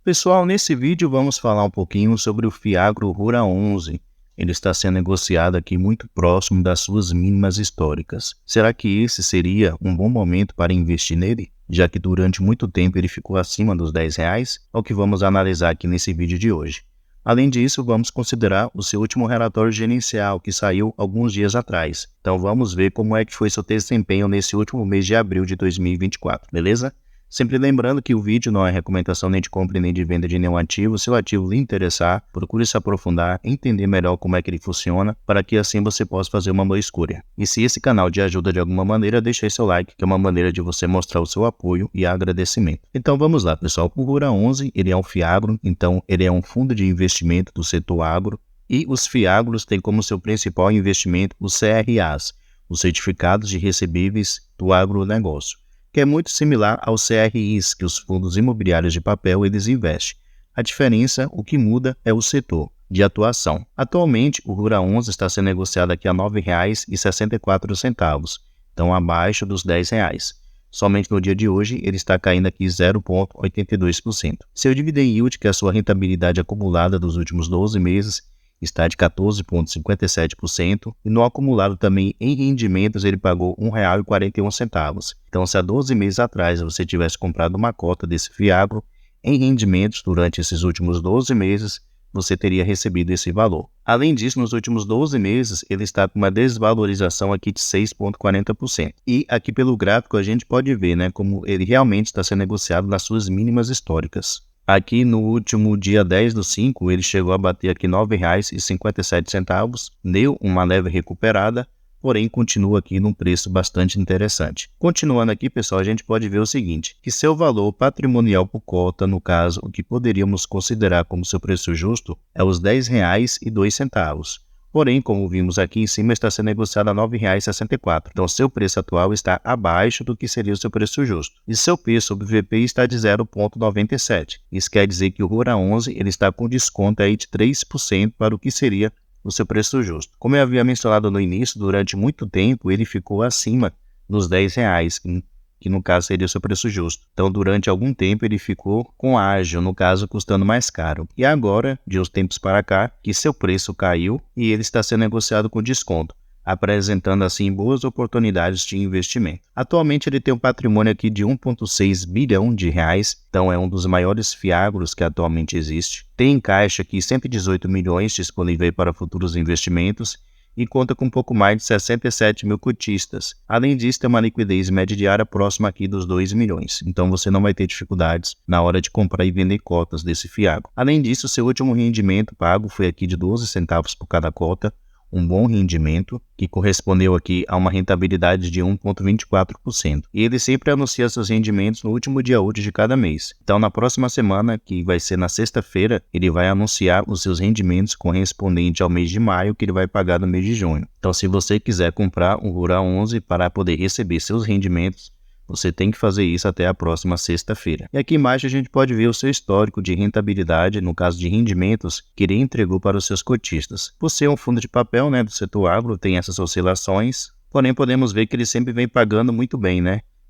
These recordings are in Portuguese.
Pessoal, nesse vídeo vamos falar um pouquinho sobre o Fiagro Rura 11. Ele está sendo negociado aqui muito próximo das suas mínimas históricas. Será que esse seria um bom momento para investir nele? Já que durante muito tempo ele ficou acima dos R$10? É o que vamos analisar aqui nesse vídeo de hoje. Além disso, vamos considerar o seu último relatório gerencial, que saiu alguns dias atrás. Então vamos ver como é que foi seu desempenho nesse último mês de abril de 2024, beleza? Sempre lembrando que o vídeo não é recomendação nem de compra nem de venda de nenhum ativo. Se o ativo lhe interessar, procure se aprofundar, entender melhor como é que ele funciona, para que assim você possa fazer uma boa escolha. E se esse canal te ajuda de alguma maneira, deixe aí seu like, que é uma maneira de você mostrar o seu apoio e agradecimento. Então vamos lá, pessoal. O Rura 11, ele é um Fiagro, então ele é um fundo de investimento do setor agro, e os Fiagros têm como seu principal investimento os CRAs, os Certificados de Recebíveis do Agronegócio, que é muito similar aos CRIs, que os fundos imobiliários de papel eles investem. A diferença, o que muda, é o setor de atuação. Atualmente, o Rura 11 está sendo negociado aqui a R$ 9,64, então abaixo dos R$10. Somente no dia de hoje, ele está caindo aqui 0,82%. Seu dividend yield, que é a sua rentabilidade acumulada dos últimos 12 meses, está de 14,57% e no acumulado também em rendimentos ele pagou R$ 1,41. Então, se há 12 meses atrás você tivesse comprado uma cota desse Fiagro, em rendimentos durante esses últimos 12 meses, você teria recebido esse valor. Além disso, nos últimos 12 meses, ele está com uma desvalorização aqui de 6,40%. E aqui pelo gráfico a gente pode ver, como ele realmente está sendo negociado nas suas mínimas históricas. Aqui no último dia 10/5, ele chegou a bater aqui R$ 9,57, deu uma leve recuperada, porém continua aqui num preço bastante interessante. Continuando aqui, pessoal, a gente pode ver o seguinte, que seu valor patrimonial por cota, no caso, o que poderíamos considerar como seu preço justo, é os R$ 10,02. Porém, como vimos aqui em cima, está sendo negociado a R$ 9,64. Então, seu preço atual está abaixo do que seria o seu preço justo. E seu P sobre VP está de 0,97. Isso quer dizer que o Rura 11 ele está com desconto aí de 3% para o que seria o seu preço justo. Como eu havia mencionado no início, durante muito tempo ele ficou acima dos R$10, que no caso seria o seu preço justo. Então, durante algum tempo ele ficou com ágio, no caso custando mais caro. E agora, de uns tempos para cá, que seu preço caiu e ele está sendo negociado com desconto, apresentando assim boas oportunidades de investimento. Atualmente ele tem um patrimônio aqui de 1,6 bilhão de reais, então é um dos maiores Fiagros que atualmente existe. Tem em caixa aqui 118 milhões disponíveis para futuros investimentos e conta com um pouco mais de 67 mil cotistas. Além disso, tem uma liquidez média diária próxima aqui dos 2 milhões. Então você não vai ter dificuldades na hora de comprar e vender cotas desse Fiagro. Além disso, seu último rendimento pago foi aqui de 12 centavos por cada cota, um bom rendimento, que correspondeu aqui a uma rentabilidade de 1,24%. E ele sempre anuncia seus rendimentos no último dia útil de cada mês. Então, na próxima semana, que vai ser na sexta-feira, ele vai anunciar os seus rendimentos correspondentes ao mês de maio, que ele vai pagar no mês de junho. Então, se você quiser comprar um Rura 11 para poder receber seus rendimentos, você tem que fazer isso até a próxima sexta-feira. E aqui embaixo a gente pode ver o seu histórico de rentabilidade, no caso de rendimentos, que ele entregou para os seus cotistas. Por ser um fundo de papel do setor agro, tem essas oscilações, porém podemos ver que ele sempre vem pagando muito bem,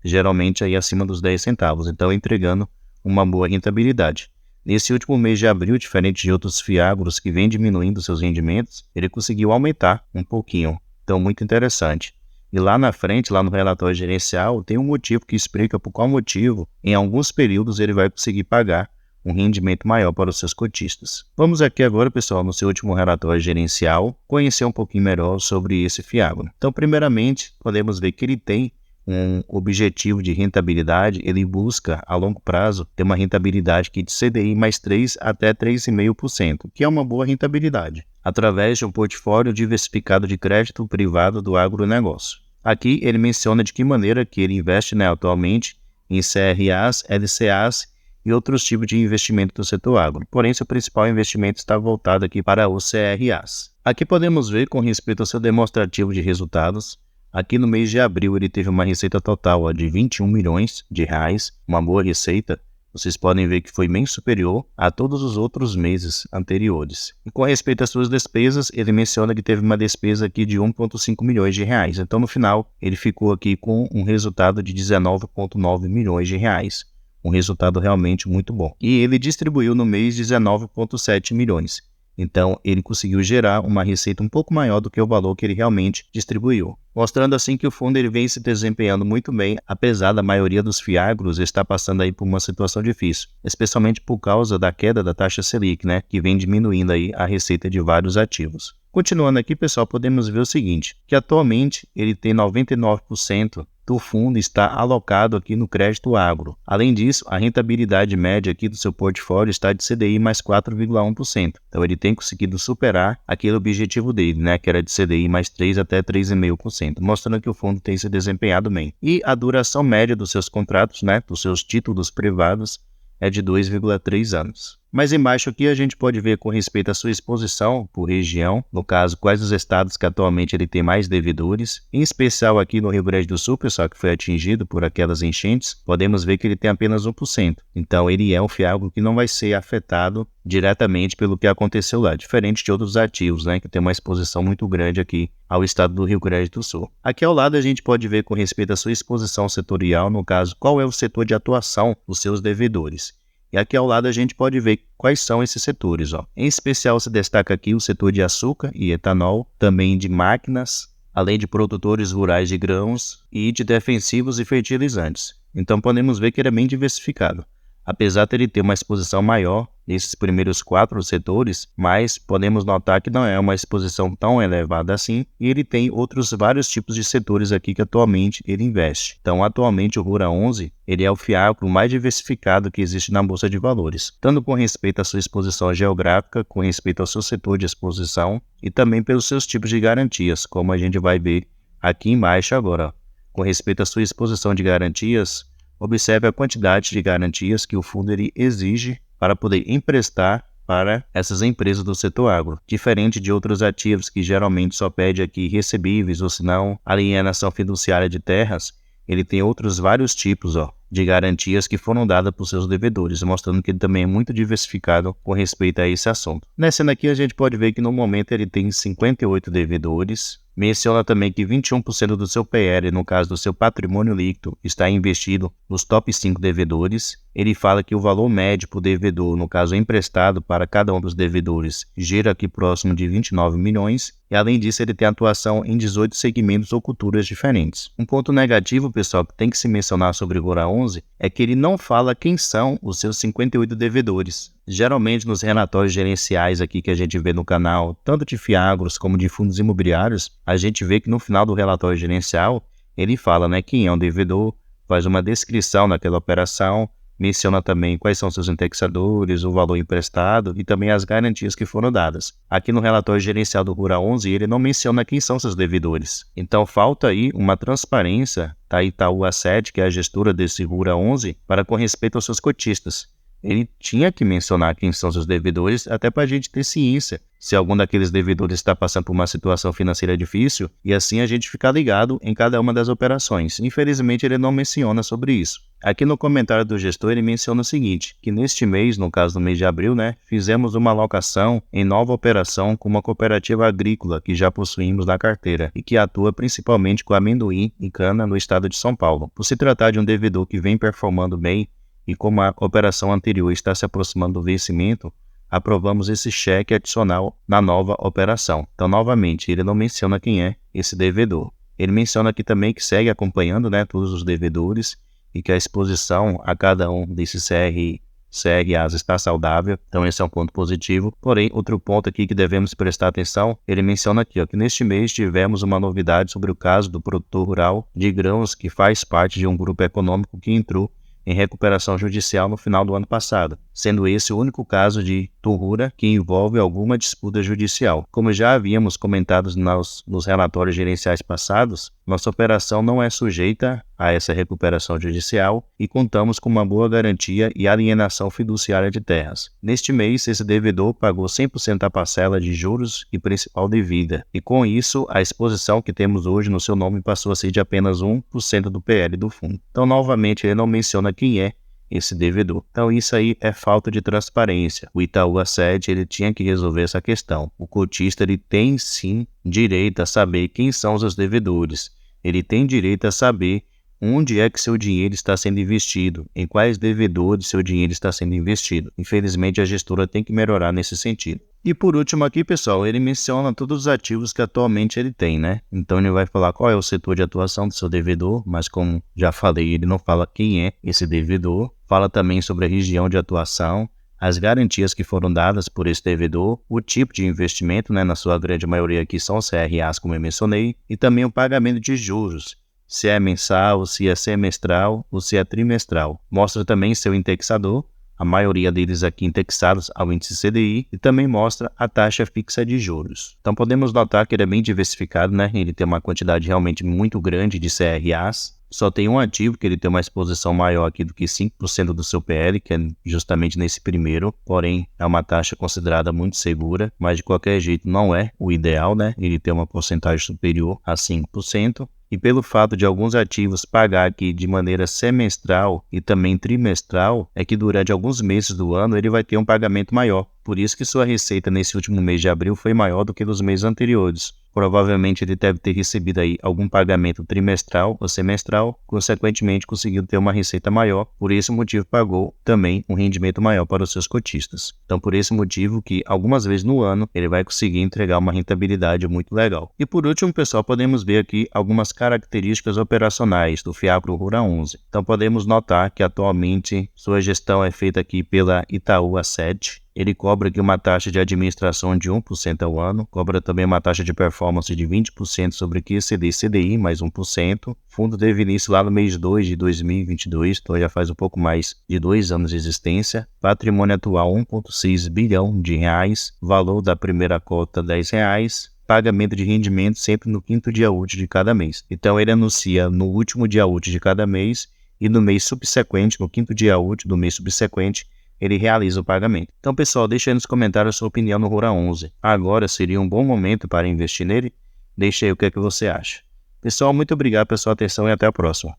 geralmente aí acima dos 10 centavos, então entregando uma boa rentabilidade. Nesse último mês de abril, diferente de outros Fiagros que vem diminuindo seus rendimentos, ele conseguiu aumentar um pouquinho, então muito interessante. E lá na frente, lá no relatório gerencial, tem um motivo que explica por qual motivo, em alguns períodos, ele vai conseguir pagar um rendimento maior para os seus cotistas. Vamos aqui agora, pessoal, no seu último relatório gerencial, conhecer um pouquinho melhor sobre esse Fiagro. Então, primeiramente, podemos ver que ele tem um objetivo de rentabilidade, ele busca, a longo prazo, ter uma rentabilidade aqui de CDI mais 3 até 3,5%, que é uma boa rentabilidade, através de um portfólio diversificado de crédito privado do agronegócio. Aqui ele menciona de que maneira que ele investe atualmente em CRAs, LCAs e outros tipos de investimento do setor agro. Porém, seu principal investimento está voltado aqui para os CRAs. Aqui podemos ver com respeito ao seu demonstrativo de resultados. Aqui no mês de abril ele teve uma receita total de 21 milhões de reais, uma boa receita. Vocês podem ver que foi bem superior a todos os outros meses anteriores. E com respeito às suas despesas, ele menciona que teve uma despesa aqui de 1,5 milhões de reais. Então, no final, ele ficou aqui com um resultado de 19,9 milhões de reais. um resultado realmente muito bom. E ele distribuiu no mês 19,7 milhões. Então, ele conseguiu gerar uma receita um pouco maior do que o valor que ele realmente distribuiu. Mostrando assim que o fundo ele vem se desempenhando muito bem, apesar da maioria dos fiagros estar passando aí por uma situação difícil, especialmente por causa da queda da taxa Selic, né, que vem diminuindo aí a receita de vários ativos. Continuando aqui, pessoal, podemos ver o seguinte, que atualmente ele tem 99% do fundo está alocado aqui no crédito agro. Além disso, a rentabilidade média aqui do seu portfólio está de CDI mais 4,1%. Então, ele tem conseguido superar aquele objetivo dele, né, que era de CDI mais 3 até 3,5%, mostrando que o fundo tem se desempenhado bem. E a duração média dos seus contratos, né, dos seus títulos privados, é de 2,3 anos. Mas embaixo aqui a gente pode ver com respeito à sua exposição por região, no caso, quais os estados que atualmente ele tem mais devedores. Em especial aqui no Rio Grande do Sul, pessoal, que foi atingido por aquelas enchentes, podemos ver que ele tem apenas 1%. Então ele é um fiagro que não vai ser afetado diretamente pelo que aconteceu lá, diferente de outros ativos, né, que tem uma exposição muito grande aqui ao estado do Rio Grande do Sul. Aqui ao lado a gente pode ver com respeito à sua exposição setorial, no caso, qual é o setor de atuação dos seus devedores. E aqui ao lado a gente pode ver quais são esses setores. Em especial se destaca aqui o setor de açúcar e etanol, também de máquinas, além de produtores rurais de grãos e de defensivos e fertilizantes. Então podemos ver que ele é bem diversificado. Apesar de ele ter uma exposição maior nesses primeiros 4 setores, mas podemos notar que não é uma exposição tão elevada assim, e ele tem outros vários tipos de setores aqui que atualmente ele investe. Então, atualmente o Rura 11, ele é o fiagro mais diversificado que existe na Bolsa de Valores, tanto com respeito à sua exposição geográfica, com respeito ao seu setor de exposição e também pelos seus tipos de garantias, como a gente vai ver aqui embaixo agora. Com respeito à sua exposição de garantias, observe a quantidade de garantias que o fundo ele exige para poder emprestar para essas empresas do setor agro, diferente de outros ativos que geralmente só pede aqui recebíveis ou se não alienação fiduciária de terras. Ele tem outros vários tipos de garantias que foram dadas por seus devedores, mostrando que ele também é muito diversificado com respeito a esse assunto. Nessa cena aqui a gente pode ver que no momento ele tem 58 devedores. Menciona também que 21% do seu PL, no caso do seu patrimônio líquido, está investido nos top 5 devedores. Ele fala que o valor médio por devedor, no caso emprestado para cada um dos devedores, gira aqui próximo de 29 milhões. E além disso, ele tem atuação em 18 segmentos ou culturas diferentes. Um ponto negativo, pessoal, que tem que se mencionar sobre o Rura 11 é que ele não fala quem são os seus 58 devedores. Geralmente nos relatórios gerenciais aqui que a gente vê no canal, tanto de fiagros como de fundos imobiliários, a gente vê que no final do relatório gerencial, ele fala, né, quem é o devedor, faz uma descrição daquela operação, menciona também quais são seus indexadores, o valor emprestado e também as garantias que foram dadas. Aqui no relatório gerencial do Rura 11, ele não menciona quem são seus devedores. Então falta aí uma transparência da Itaú Asset, que é a gestora desse Rura 11, para com respeito aos seus cotistas. Ele tinha que mencionar quem são seus devedores, até para a gente ter ciência se algum daqueles devedores está passando por uma situação financeira difícil, e assim a gente ficar ligado em cada uma das operações. Infelizmente ele não menciona sobre isso. Aqui no comentário do gestor ele menciona o seguinte, que neste mês, no caso do mês de abril, fizemos uma alocação em nova operação com uma cooperativa agrícola que já possuímos na carteira e que atua principalmente com amendoim e cana no estado de São Paulo. Por se tratar de um devedor que vem performando bem, e como a operação anterior está se aproximando do vencimento, aprovamos esse cheque adicional na nova operação. Então, novamente, ele não menciona quem é esse devedor. Ele menciona aqui também que segue acompanhando todos os devedores e que a exposição a cada um desses CRAs está saudável. Então, esse é um ponto positivo. Porém, outro ponto aqui que devemos prestar atenção, ele menciona aqui que neste mês tivemos uma novidade sobre o caso do produtor rural de grãos que faz parte de um grupo econômico que entrou em recuperação judicial no final do ano passado, sendo esse o único caso de torrura que envolve alguma disputa judicial. Como já havíamos comentado nos relatórios gerenciais passados, nossa operação não é sujeita a essa recuperação judicial e contamos com uma boa garantia e alienação fiduciária de terras. Neste mês, esse devedor pagou 100% da parcela de juros e principal devida, e com isso, a exposição que temos hoje no seu nome passou a ser de apenas 1% do PL do fundo. Então, novamente, ele não menciona quem é esse devedor. Então isso aí é falta de transparência. O Itaú Asset ele tinha que resolver essa questão. O cotista ele tem sim direito a saber quem são os seus devedores. Ele tem direito a saber onde é que seu dinheiro está sendo investido, em quais devedores seu dinheiro está sendo investido. Infelizmente, a gestora tem que melhorar nesse sentido. E por último aqui, pessoal, ele menciona todos os ativos que atualmente ele tem, né? Então ele vai falar qual é o setor de atuação do seu devedor, mas como já falei, ele não fala quem é esse devedor. Fala também sobre a região de atuação, as garantias que foram dadas por esse devedor, o tipo de investimento, né, na sua grande maioria aqui são CRAs, como eu mencionei, e também o pagamento de juros, se é mensal, se é semestral ou se é trimestral. Mostra também seu indexador, a maioria deles aqui indexados ao índice CDI, e também mostra a taxa fixa de juros. Então podemos notar que ele é bem diversificado, né? Ele tem uma quantidade realmente muito grande de CRAs. Só tem um ativo que ele tem uma exposição maior aqui do que 5% do seu PL, que é justamente nesse primeiro, porém é uma taxa considerada muito segura, mas de qualquer jeito não é o ideal, né? Ele tem uma porcentagem superior a 5%. E pelo fato de alguns ativos pagar aqui de maneira semestral e também trimestral, é que durante alguns meses do ano ele vai ter um pagamento maior. Por isso que sua receita nesse último mês de abril foi maior do que nos meses anteriores. Provavelmente ele deve ter recebido aí algum pagamento trimestral ou semestral, consequentemente conseguiu ter uma receita maior, por esse motivo pagou também um rendimento maior para os seus cotistas. Então por esse motivo que algumas vezes no ano ele vai conseguir entregar uma rentabilidade muito legal. E por último, pessoal, podemos ver aqui algumas características operacionais do Fiagro Rural 11. Então podemos notar que atualmente sua gestão é feita aqui pela Itaú Asset. Ele cobra aqui uma taxa de administração de 1% ao ano, cobra também uma taxa de performance de 20% sobre aqui CDI, mais 1%. O fundo teve início lá no mês 2 de 2022, então já faz um pouco mais de 2 anos de existência. Patrimônio atual 1,6 bilhão de reais, valor da primeira cota R$10. Pagamento de rendimento sempre no quinto dia útil de cada mês. Então ele anuncia no último dia útil de cada mês e no mês subsequente, no quinto dia útil do mês subsequente, ele realiza o pagamento. Então, pessoal, deixa aí nos comentários a sua opinião no Rural 11. Agora seria um bom momento para investir nele? Deixa aí o que é que você acha. Pessoal, muito obrigado pela sua atenção e até a próxima.